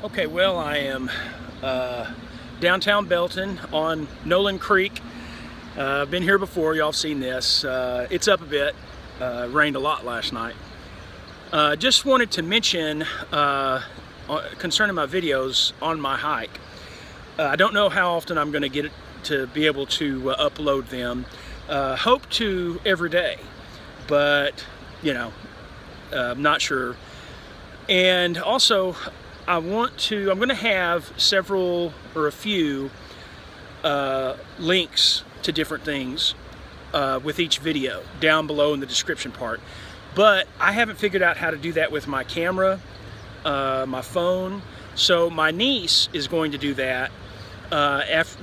Okay, well, I am downtown Belton on Nolan Creek. I've been here before, y'all have seen this. It's up a bit, rained a lot last night. Just wanted to mention concerning my videos on my hike. I don't know how often I'm going to get it to be able to upload them. Hope to every day, but you know, I'm not sure. And also, I'm going to have several or a few links to different things with each video down below in the description part. But I haven't figured out how to do that with my camera, my phone. So my niece is going to do that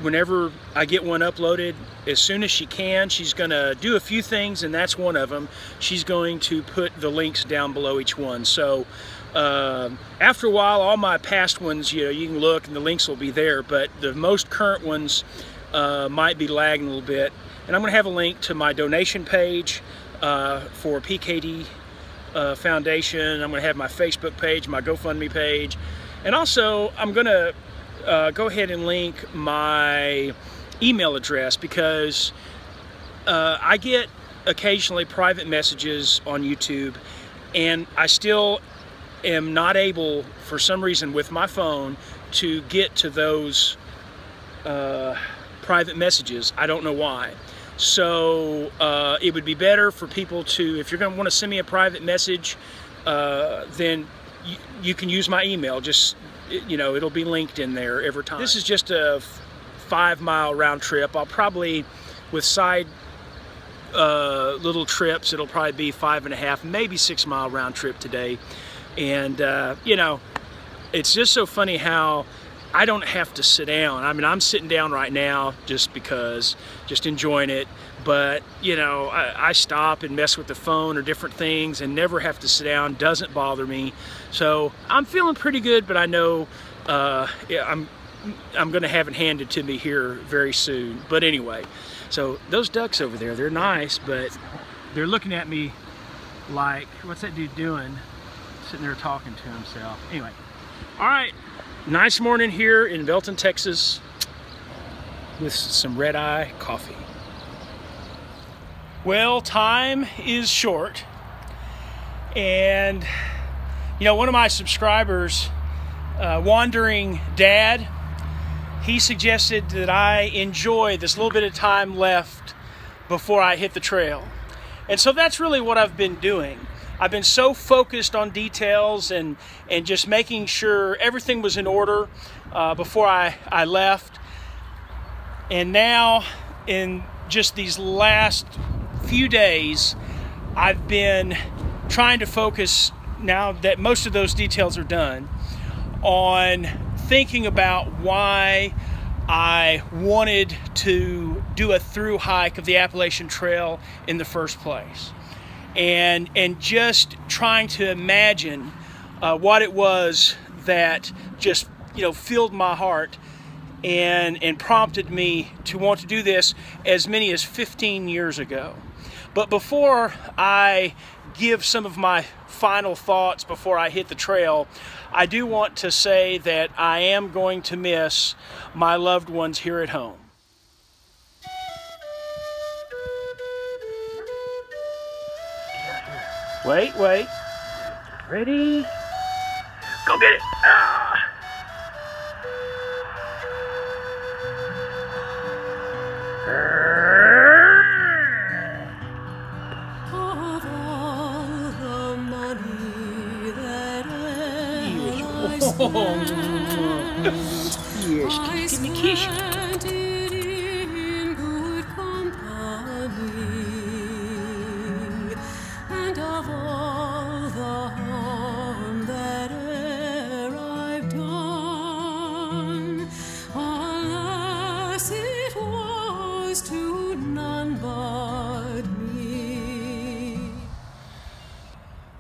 whenever I get one uploaded. As soon as she can, she's going to do a few things, and that's one of them. She's going to put the links down below each one. So after a while, all my past ones, you know, you can look and the links will be there, but the most current ones might be lagging a little bit. And I'm going to have a link to my donation page for PKD Foundation. I'm going to have my Facebook page, my GoFundMe page, and also I'm going to go ahead and link my email address, because I get occasionally private messages on YouTube, and I still am not able, for some reason with my phone, to get to those private messages. I don't know why. So it would be better for people to, if you're going to want to send me a private message, then you can use my email. Just, you know, it'll be linked in there every time. This is just a 5-mile round trip. I'll probably, with side little trips, it'll probably be 5.5, maybe 6-mile round trip today. And you know, it's just so funny how I don't have to sit down. I mean, I'm sitting down right now just because, just enjoying it. But you know, I stop and mess with the phone or different things and never have to sit down. Doesn't bother me. So I'm feeling pretty good, but I know yeah, I'm going to have it handed to me here very soon. But anyway, so those ducks over there, they're nice, but they're looking at me like, what's that dude doing? Sitting there talking to himself. Anyway, all right, nice morning here in Belton, Texas, with some red-eye coffee. Well, time is short, and you know, one of my subscribers, Wandering Dad, he suggested that I enjoy this little bit of time left before I hit the trail. And so that's really what I've been doing. I've been so focused on details and just making sure everything was in order before I left. And now, in just these last few days, I've been trying to focus, now that most of those details are done, on thinking about why I wanted to do a through hike of the Appalachian Trail in the first place. And just trying to imagine what it was that just, you know, filled my heart and prompted me to want to do this as many as 15 years ago. But before I give some of my final thoughts before I hit the trail, I do want to say that I am going to miss my loved ones here at home. Wait. Ready? Go get it. Ah. Of all the money that I Yes, give me a kiss. spent it in good company, and of all the harm that e'er I've done, alas, it was to none but me.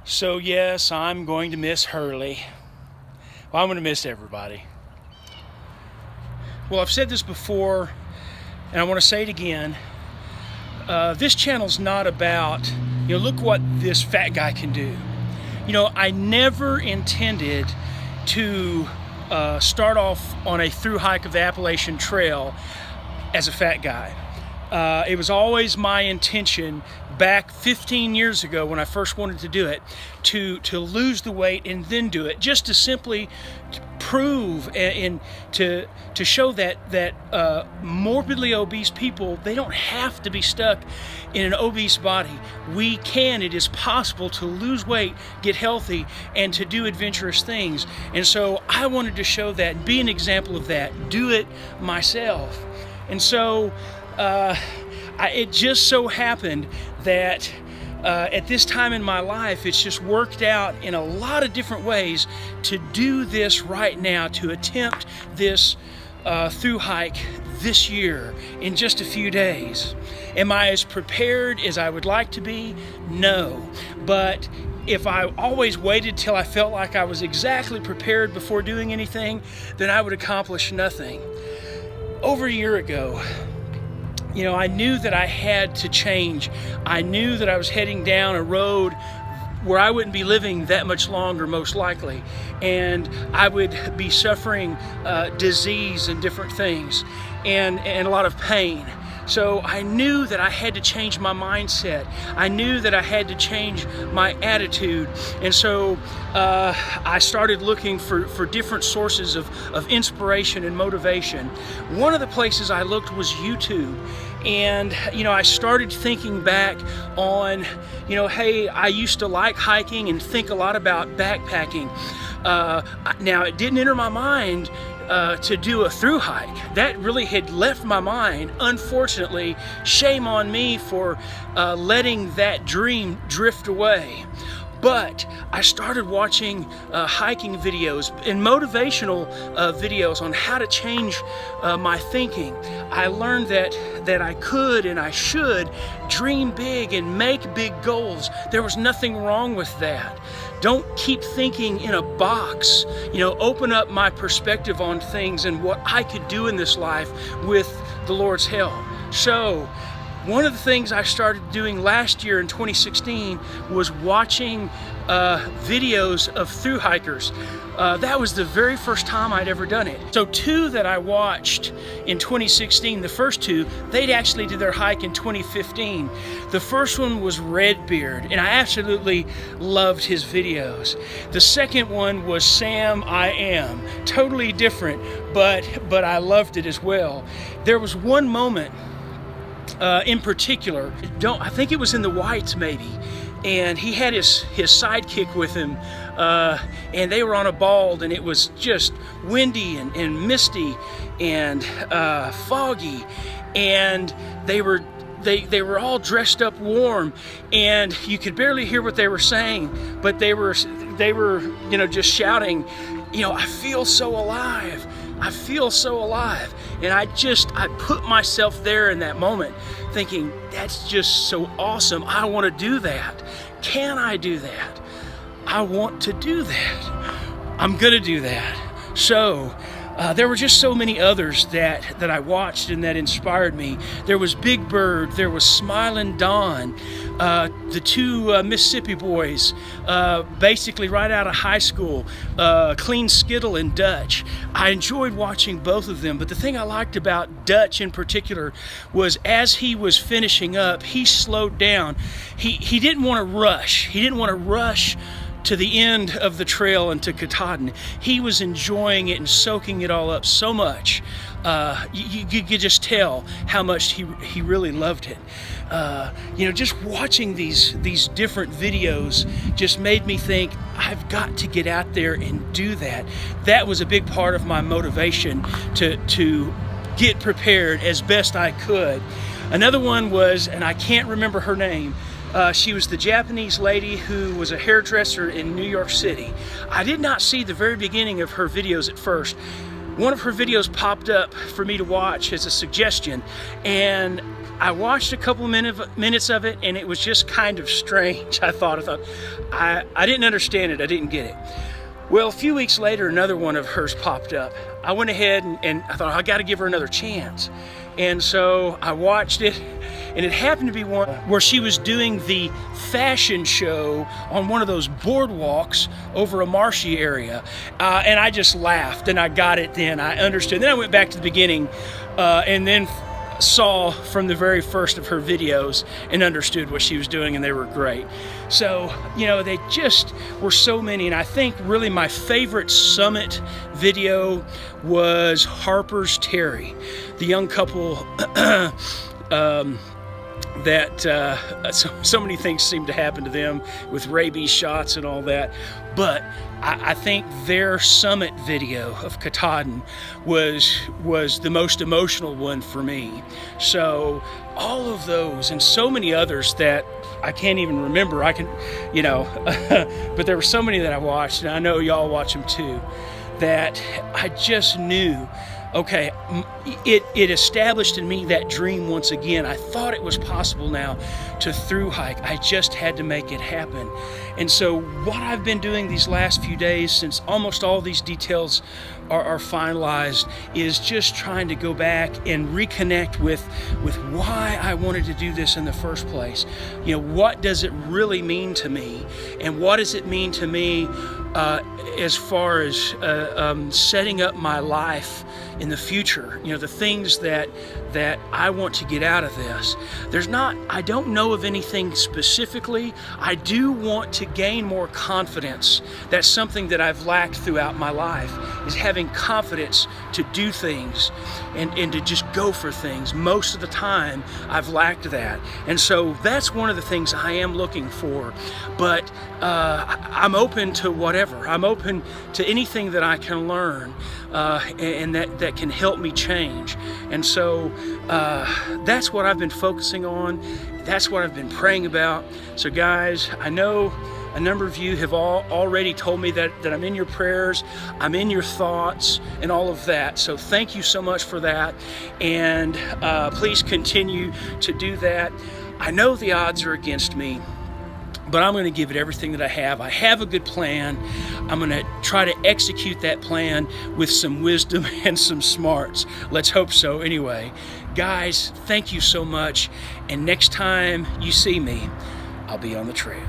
So yes, I'm going to miss Hurley. Well, I'm going to miss everybody. Well, I've said this before, and I want to say it again. This channel's not about, you know, look what this fat guy can do. You know, I never intended to start off on a through hike of the Appalachian Trail as a fat guy. It was always my intention back 15 years ago when I first wanted to do it to lose the weight and then do it, just to simply prove and to show that morbidly obese people, they don't have to be stuck in an obese body. We can, it is possible to lose weight, get healthy, and to do adventurous things. And so I wanted to show that and be an example of that, do it myself. And so it just so happened that at this time in my life, it's just worked out in a lot of different ways to do this right now, to attempt this through hike this year in just a few days. Am I as prepared as I would like to be? No. But if I always waited till I felt like I was exactly prepared before doing anything, then I would accomplish nothing. Over a year ago, you know, I knew that I had to change. I knew that I was heading down a road where I wouldn't be living that much longer, most likely, and I would be suffering disease and different things and a lot of pain. So I knew that I had to change my mindset. I knew that I had to change my attitude. And so I started looking for different sources of inspiration and motivation. One of the places I looked was YouTube. And, you know, I started thinking back on, you know, hey, I used to like hiking and think a lot about backpacking. Now, it didn't enter my mind to do a through hike. That really had left my mind. Unfortunately, shame on me for letting that dream drift away. But I started watching hiking videos and motivational videos on how to change my thinking. I learned that I could and I should dream big and make big goals. There was nothing wrong with that. Don't keep thinking in a box. You know, open up my perspective on things and what I could do in this life with the Lord's help. So, one of the things I started doing last year in 2016 was watching videos of through hikers. That was the very first time I'd ever done it. So two that I watched in 2016, the first two, they'd actually did their hike in 2015. The first one was Redbeard, and I absolutely loved his videos. The second one was Sam I Am. Totally different, but I loved it as well. There was one moment in particular, I think it was in the Whites maybe, and he had his sidekick with him, and they were on a bald, and it was just windy and misty and foggy, and they were all dressed up warm, and you could barely hear what they were saying, but they were you know, just shouting, you know, I feel so alive. I feel so alive. And I put myself there in that moment thinking, that's just so awesome. I want to do that. Can I do that? I want to do that. I'm going to do that. So there were just so many others that I watched and that inspired me. There was Big Bird, there was Smiling Don, the two Mississippi boys, basically right out of high school, Clean Skittle and Dutch. I enjoyed watching both of them, but the thing I liked about Dutch in particular was as he was finishing up, he slowed down. He didn't want to rush. He didn't want to rush to the end of the trail and to Katahdin. He was enjoying it and soaking it all up so much. You could just tell how much he really loved it. You know, just watching these different videos just made me think, I've got to get out there and do that. That was a big part of my motivation to get prepared as best I could. Another one was, and I can't remember her name, she was the Japanese lady who was a hairdresser in New York City. I did not see the very beginning of her videos at first. One of her videos popped up for me to watch as a suggestion, and I watched a couple minutes of it, and it was just kind of strange. I thought I didn't understand it. I didn't get it. Well, a few weeks later, another one of hers popped up. I went ahead and I thought, I got to give her another chance. And so I watched it, and it happened to be one where she was doing the fashion show on one of those boardwalks over a marshy area, and I just laughed, and I got it then. I understood. Then I went back to the beginning, and then saw from the very first of her videos and understood what she was doing, and they were great. So, you know, they just were so many, and I think really my favorite summit video was Harper's Terry, the young couple that so many things seem to happen to them with rabies shots and all that, but I think their summit video of Katahdin was the most emotional one for me. So all of those and so many others that I can't even remember, I can, you know, but there were so many that I watched, and I know y'all watch them too, that I just knew, okay, it established in me that dream once again. I thought it was possible now to thru-hike. I just had to make it happen. And so what I've been doing these last few days, since almost all these details are finalized, is just trying to go back and reconnect with why I wanted to do this in the first place. You know, what does it really mean to me? And what does it mean to me as far as setting up my life in the future? You know, the things that I want to get out of this. I don't know of anything specifically. I do want to gain more confidence. That's something that I've lacked throughout my life, is having confidence to do things and to just go for things. Most of the time I've lacked that, and so that's one of the things I am looking for. But I'm open to whatever. I'm open to anything that I can learn, and that can help me change. And so that's what I've been focusing on. That's what I've been praying about. So guys, I know a number of you have already told me that I'm in your prayers, I'm in your thoughts, and all of that. So thank you so much for that, and please continue to do that. I know the odds are against me, but I'm going to give it everything that I have. I have a good plan. I'm going to try to execute that plan with some wisdom and some smarts. Let's hope so. Anyway, guys, thank you so much. And next time you see me, I'll be on the trail.